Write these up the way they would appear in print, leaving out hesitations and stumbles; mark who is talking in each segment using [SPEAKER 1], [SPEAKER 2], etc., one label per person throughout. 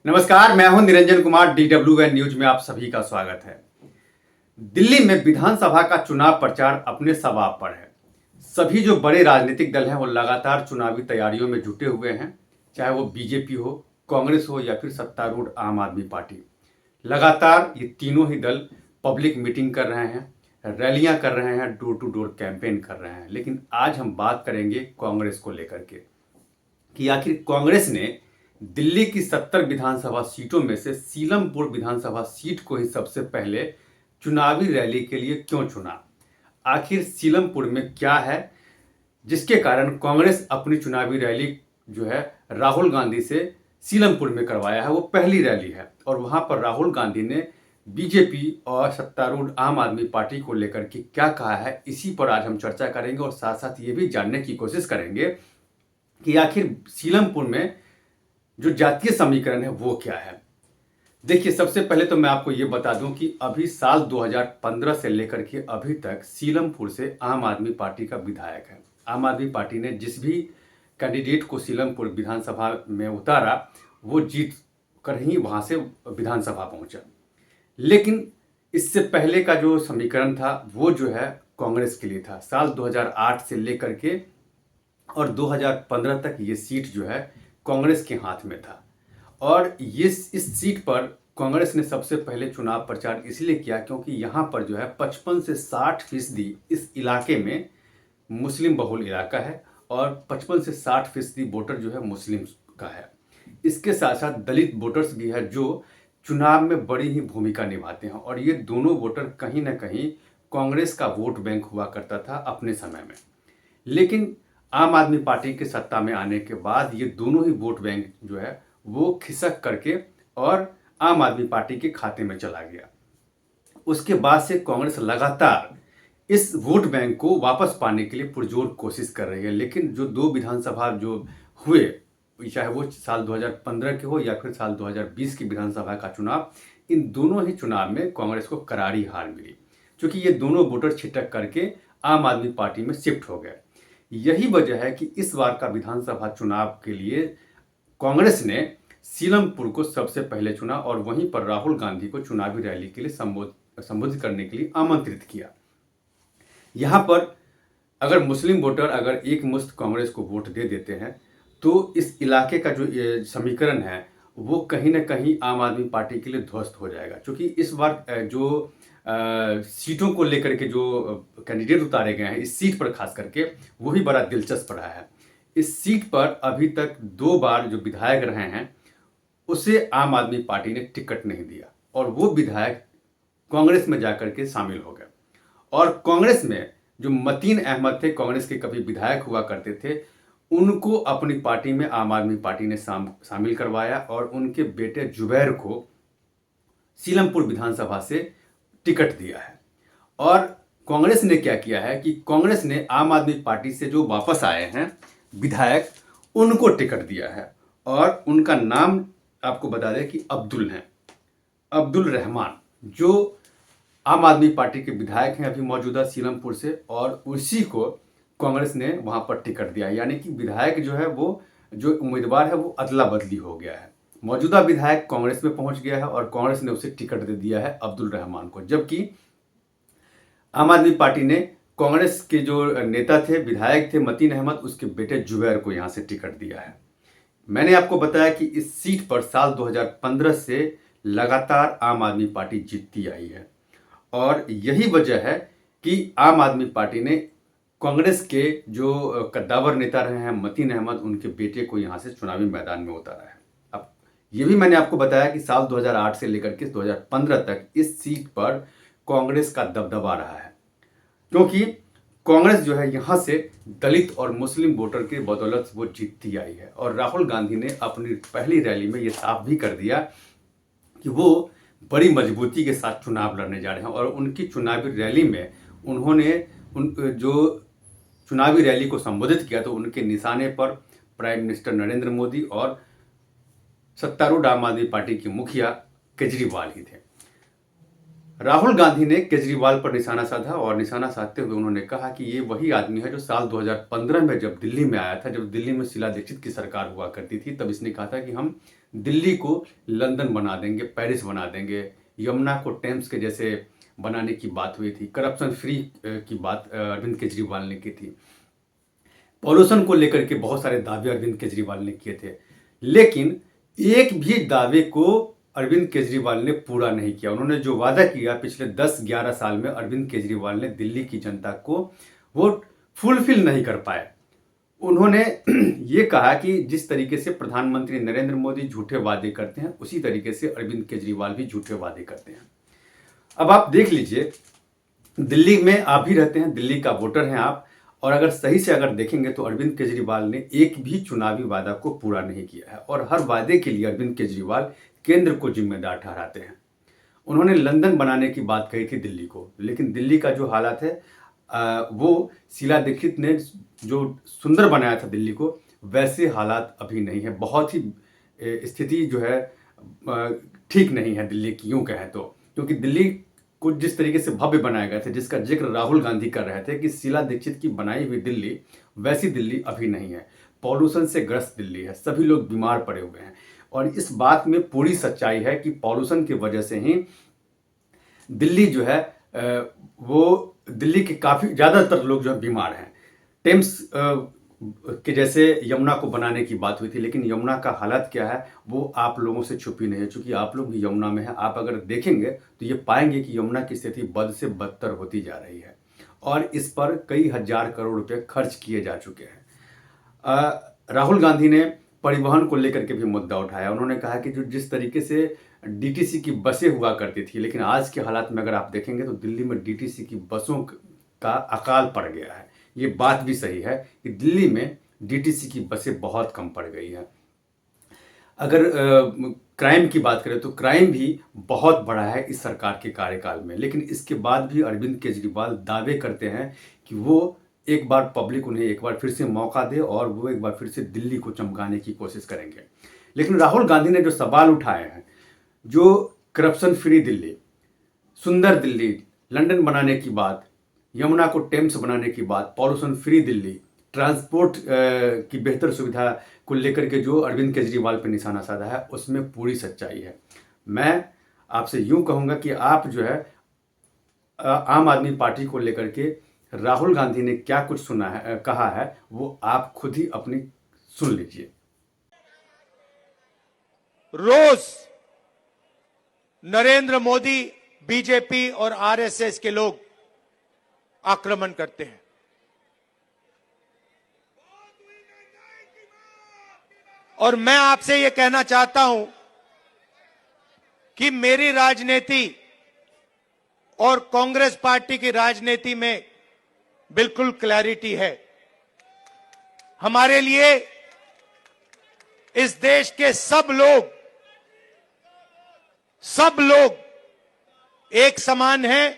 [SPEAKER 1] नमस्कार, मैं हूं निरंजन कुमार। DWN न्यूज में आप सभी का स्वागत है। दिल्ली में विधानसभा का चुनाव प्रचार अपने सवाब पर है। सभी जो बड़े राजनीतिक दल हैं वो लगातार चुनावी तैयारियों में जुटे हुए हैं, चाहे वो बीजेपी हो, कांग्रेस हो या फिर सत्तारूढ़ आम आदमी पार्टी। लगातार ये तीनों ही दल पब्लिक मीटिंग कर रहे हैं, रैलियां कर रहे हैं, डोर टू डोर कैंपेन कर रहे हैं। लेकिन आज हम बात करेंगे कांग्रेस को लेकर के कि आखिर कांग्रेस ने दिल्ली की 70 विधानसभा सीटों में से सीलमपुर विधानसभा सीट को ही सबसे पहले चुनावी रैली के लिए क्यों चुना। आखिर सीलमपुर में क्या है जिसके कारण कांग्रेस अपनी चुनावी रैली जो है राहुल गांधी से सीलमपुर में करवाया है। वो पहली रैली है और वहां पर राहुल गांधी ने बीजेपी और सत्तारूढ़ आम आदमी पार्टी को लेकर के क्या कहा है, इसी पर आज हम चर्चा करेंगे और साथ साथ ये भी जानने की कोशिश करेंगे कि आखिर सीलमपुर में जो जातीय समीकरण है वो क्या है। देखिए, सबसे पहले तो मैं आपको ये बता दूं कि अभी साल 2015 से लेकर के अभी तक सीलमपुर से आम आदमी पार्टी का विधायक है। आम आदमी पार्टी ने जिस भी कैंडिडेट को सीलमपुर विधानसभा में उतारा वो जीत कर ही वहां से विधानसभा पहुंचा। लेकिन इससे पहले का जो समीकरण था वो जो है कांग्रेस के लिए था। साल 2008 से लेकर के और 2015 तक ये सीट जो है कांग्रेस के हाथ में था। और ये इस सीट पर कांग्रेस ने सबसे पहले चुनाव प्रचार इसलिए किया क्योंकि यहाँ पर जो है 55 से 60% इस इलाके में मुस्लिम बहुल इलाका है और 55 से 60% वोटर जो है मुस्लिम का है। इसके साथ साथ दलित वोटर्स भी है जो चुनाव में बड़ी ही भूमिका निभाते हैं और ये दोनों वोटर कहीं ना कहीं कांग्रेस का वोट बैंक हुआ करता था अपने समय में। लेकिन आम आदमी पार्टी के सत्ता में आने के बाद ये दोनों ही वोट बैंक जो है वो खिसक करके और आम आदमी पार्टी के खाते में चला गया। उसके बाद से कांग्रेस लगातार इस वोट बैंक को वापस पाने के लिए पुरजोर कोशिश कर रही है। लेकिन जो दो विधानसभा जो हुए, चाहे वो साल 2015 के हो या फिर साल 2020 की विधानसभा का चुनाव, इन दोनों ही चुनाव में कांग्रेस को करारी हार मिली क्योंकि ये दोनों वोटर छिटक करके आम आदमी पार्टी में शिफ्ट हो गए। यही वजह है कि इस बार का विधानसभा चुनाव के लिए कांग्रेस ने सीलमपुर को सबसे पहले चुना और वहीं पर राहुल गांधी को चुनावी रैली के लिए संबोधित करने के लिए आमंत्रित किया। यहां पर अगर मुस्लिम वोटर अगर एक मुश्त कांग्रेस को वोट दे देते हैं तो इस इलाके का जो समीकरण है वो कहीं ना कहीं आम आदमी पार्टी के लिए ध्वस्त हो जाएगा। क्योंकि इस बार जो सीटों को लेकर के जो कैंडिडेट उतारे गए हैं इस सीट पर खास करके वो भी बड़ा दिलचस्प रहा है। इस सीट पर अभी तक 2 बार जो विधायक रहे हैं उसे आम आदमी पार्टी ने टिकट नहीं दिया और वो विधायक कांग्रेस में जाकर के शामिल हो गए। और कांग्रेस में जो मतीन अहमद थे, कांग्रेस के कभी विधायक हुआ करते थे, उनको अपनी पार्टी में आम आदमी पार्टी ने शामिल करवाया और उनके बेटे जुबैर को सीलमपुर विधानसभा से टिकट दिया है। और कांग्रेस ने क्या किया है कि कांग्रेस ने आम आदमी पार्टी से जो वापस आए हैं विधायक उनको टिकट दिया है और उनका नाम आपको बता दें कि अब्दुल हैं, अब्दुल रहमान, जो आम आदमी पार्टी के विधायक हैं अभी मौजूदा सीलमपुर से, और उसी को कांग्रेस ने वहां पर टिकट दिया। यानी कि विधायक जो है वो जो उम्मीदवार है वो अदला बदली हो गया है। मौजूदा विधायक कांग्रेस में पहुंच गया है और कांग्रेस ने उसे टिकट दे दिया है अब्दुल रहमान को, जबकि आम आदमी पार्टी ने कांग्रेस के जो नेता थे, विधायक थे मतीन अहमद, उसके बेटे जुबैर को यहां से टिकट दिया है। मैंने आपको बताया कि इस सीट पर साल 2015 से लगातार आम आदमी पार्टी जीतती आई है और यही वजह है कि आम आदमी पार्टी ने कांग्रेस के जो कद्दावर नेता रहे हैं मतीन अहमद, उनके बेटे को यहां से चुनावी मैदान में उतारा है। अब ये भी मैंने आपको बताया कि साल 2008 से लेकर के 2015 तक इस सीट पर कांग्रेस का दबदबा रहा है क्योंकि कांग्रेस जो है यहाँ से दलित और मुस्लिम वोटर के बदौलत वो जीतती आई है। और राहुल गांधी ने अपनी पहली रैली में ये साफ भी कर दिया कि वो बड़ी मजबूती के साथ चुनाव लड़ने जा रहे हैं और उनकी चुनावी रैली में उन्होंने जो चुनावी रैली को संबोधित किया तो उनके निशाने पर प्राइम मिनिस्टर नरेंद्र मोदी और सत्तारूढ़ आम आदमी पार्टी के मुखिया केजरीवाल ही थे। राहुल गांधी ने केजरीवाल पर निशाना साधा और निशाना साधते हुए उन्होंने कहा कि ये वही आदमी है जो साल 2015 में जब दिल्ली में आया था, जब दिल्ली में शीला दीक्षित की सरकार हुआ करती थी, तब इसने कहा था कि हम दिल्ली को लंदन बना देंगे, पेरिस बना देंगे, यमुना को टेम्स के जैसे बनाने की बात हुई थी, करप्शन फ्री की बात अरविंद केजरीवाल ने की थी, पॉल्यूशन को लेकर के बहुत सारे दावे अरविंद केजरीवाल ने किए थे, लेकिन एक भी दावे को अरविंद केजरीवाल ने पूरा नहीं किया। उन्होंने जो वादा किया पिछले 10-11 साल में, अरविंद केजरीवाल ने दिल्ली की जनता को वो फुलफिल नहीं कर पाए। उन्होंने ये कहा कि जिस तरीके से प्रधानमंत्री नरेंद्र मोदी झूठे वादे करते हैं, उसी तरीके से अरविंद केजरीवाल भी झूठे वादे करते हैं। अब आप देख लीजिए, दिल्ली में आप भी रहते हैं, दिल्ली का वोटर हैं आप, और अगर सही से अगर देखेंगे तो अरविंद केजरीवाल ने एक भी चुनावी वादा को पूरा नहीं किया है, और हर वादे के लिए अरविंद केजरीवाल केंद्र को जिम्मेदार ठहराते हैं। उन्होंने लंदन बनाने की बात कही थी दिल्ली को, लेकिन दिल्ली का जो हालात है वो शीला दीक्षित ने जो सुंदर बनाया था दिल्ली को, वैसे हालात अभी नहीं है। बहुत ही स्थिति जो है ठीक नहीं है दिल्ली की, यूं कहें तो, क्योंकि दिल्ली को जिस तरीके से भव्य बनाया गया था, जिसका जिक्र राहुल गांधी कर रहे थे कि शीला दीक्षित की बनाई हुई दिल्ली, वैसी दिल्ली अभी नहीं है। पॉल्यूशन से ग्रस्त दिल्ली है, सभी लोग बीमार पड़े हुए हैं, और इस बात में पूरी सच्चाई है कि पॉल्यूशन की वजह से ही दिल्ली जो है वो दिल्ली के काफ़ी ज़्यादातर लोग जो है बीमार हैं। टेम्स के जैसे यमुना को बनाने की बात हुई थी, लेकिन यमुना का हालत क्या है वो आप लोगों से छुपी नहीं है, चूंकि आप लोग भी यमुना में हैं। आप अगर देखेंगे तो ये पाएंगे कि यमुना की स्थिति बद से बदतर होती जा रही है, और इस पर कई हजार करोड़ रुपए खर्च किए जा चुके हैं। राहुल गांधी ने परिवहन को लेकर के भी मुद्दा उठाया। उन्होंने कहा कि जो जिस तरीके से डीटीसी की बसें हुआ करती थी, लेकिन आज के हालात में अगर आप देखेंगे तो दिल्ली में डीटीसी की बसों का अकाल पड़ गया है। ये बात भी सही है कि दिल्ली में डीटीसी की बसें बहुत कम पड़ गई हैं। अगर क्राइम की बात करें तो क्राइम भी बहुत बढ़ा है इस सरकार के कार्यकाल में, लेकिन इसके बाद भी अरविंद केजरीवाल दावे करते हैं कि वो एक बार पब्लिक उन्हें एक बार फिर से मौका दे और वो एक बार फिर से दिल्ली को चमकाने की कोशिश करेंगे। लेकिन राहुल गांधी ने जो सवाल उठाए हैं, जो करप्शन फ्री दिल्ली, सुंदर दिल्ली, लंदन बनाने की बात, यमुना को टेम्स बनाने की बात, पॉल्यूशन फ्री दिल्ली, ट्रांसपोर्ट की बेहतर सुविधा को लेकर के जो अरविंद केजरीवाल पर निशाना साधा है, उसमें पूरी सच्चाई है। मैं आपसे यूं कहूंगा कि आप जो है आम आदमी पार्टी को लेकर के राहुल गांधी ने क्या कुछ सुना है, कहा है, वो आप खुद ही अपनी सुन लीजिए।
[SPEAKER 2] रोज नरेंद्र मोदी, बीजेपी और आरएसएस के लोग आक्रमण करते हैं। और मैं आपसे यह कहना चाहता हूं कि मेरी राजनीति और कांग्रेस पार्टी की राजनीति में बिल्कुल क्लैरिटी है। हमारे लिए इस देश के सब लोग एक समान हैं।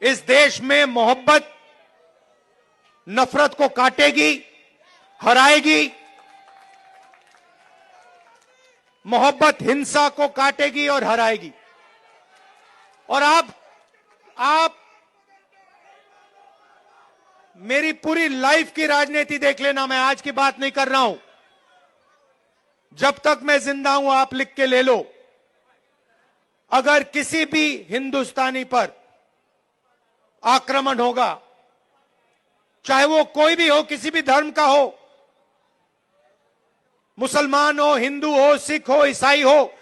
[SPEAKER 2] इस देश में मोहब्बत नफरत को काटेगी, हराएगी। मोहब्बत हिंसा को काटेगी और हराएगी। और आप मेरी पूरी लाइफ की राजनीति देख लेना, मैं आज की बात नहीं कर रहा हूं। जब तक मैं जिंदा हूं, आप लिख के ले लो, अगर किसी भी हिंदुस्तानी पर आक्रमण होगा, चाहे वो कोई भी हो, किसी भी धर्म का हो, मुसलमान हो, हिंदू हो, सिख हो, ईसाई हो,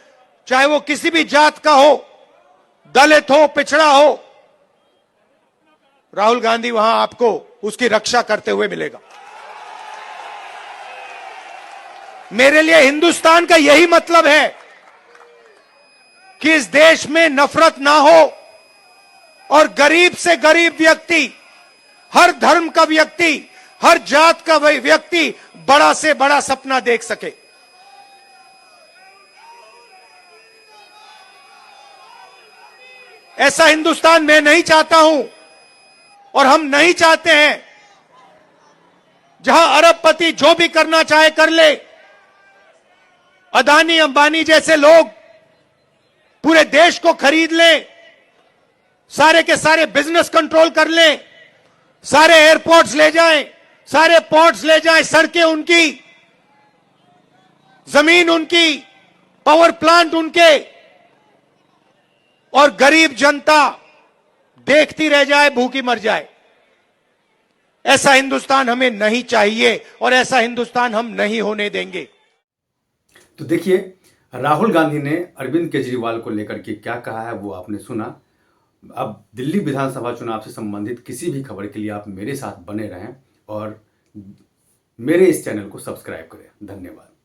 [SPEAKER 2] चाहे वो किसी भी जात का हो, दलित हो, पिछड़ा हो, राहुल गांधी वहां आपको उसकी रक्षा करते हुए मिलेगा। मेरे लिए हिंदुस्तान का यही मतलब है कि इस देश में नफरत ना हो और गरीब से गरीब व्यक्ति, हर धर्म का व्यक्ति, हर जात का व्यक्ति बड़ा से बड़ा सपना देख सके। ऐसा हिंदुस्तान मैं नहीं चाहता हूं और हम नहीं चाहते हैं जहां अरबपति जो भी करना चाहे कर ले, अदानी अंबानी जैसे लोग पूरे देश को खरीद लें, सारे के सारे बिजनेस कंट्रोल कर लें, सारे एयरपोर्ट्स ले जाएं, सारे पोर्ट्स ले जाएं, सड़कें उनकी, जमीन उनकी, पावर प्लांट उनके, और गरीब जनता देखती रह जाए, भूखी मर जाए। ऐसा हिंदुस्तान हमें नहीं चाहिए और ऐसा हिंदुस्तान हम नहीं होने देंगे।
[SPEAKER 1] तो देखिए, राहुल गांधी ने अरविंद केजरीवाल को लेकर के क्या कहा है वो आपने सुना। अब दिल्ली विधानसभा चुनाव से संबंधित किसी भी खबर के लिए आप मेरे साथ बने रहें और मेरे इस चैनल को सब्सक्राइब करें। धन्यवाद।